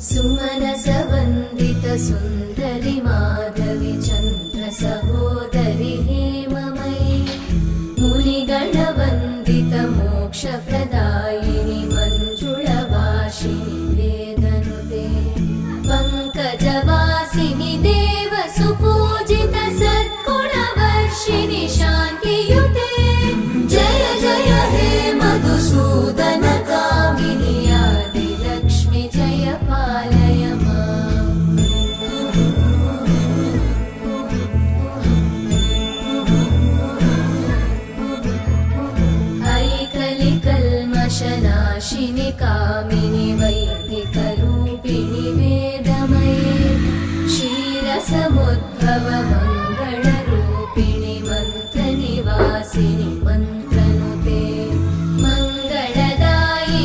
सुमनसवन्दित सुन्दरि माधवि चन्द्र सहोदरि हेममयि मुनिगणवन्दित मोक्षप्रदायिनि मञ्जुळभाषिणि वेदनुते पङ्कजवासिनि देवसुपूजित सद्गुणवर्षिणि शान्तियुते जय जय हे मधुसूदन कामिनि आदिलक्ष्मि जय पालय माम्। ऐकलिकल्मषनाशिनि कामिनि वैदिकरूपिणि वेदमये क्षीरसमुद्भव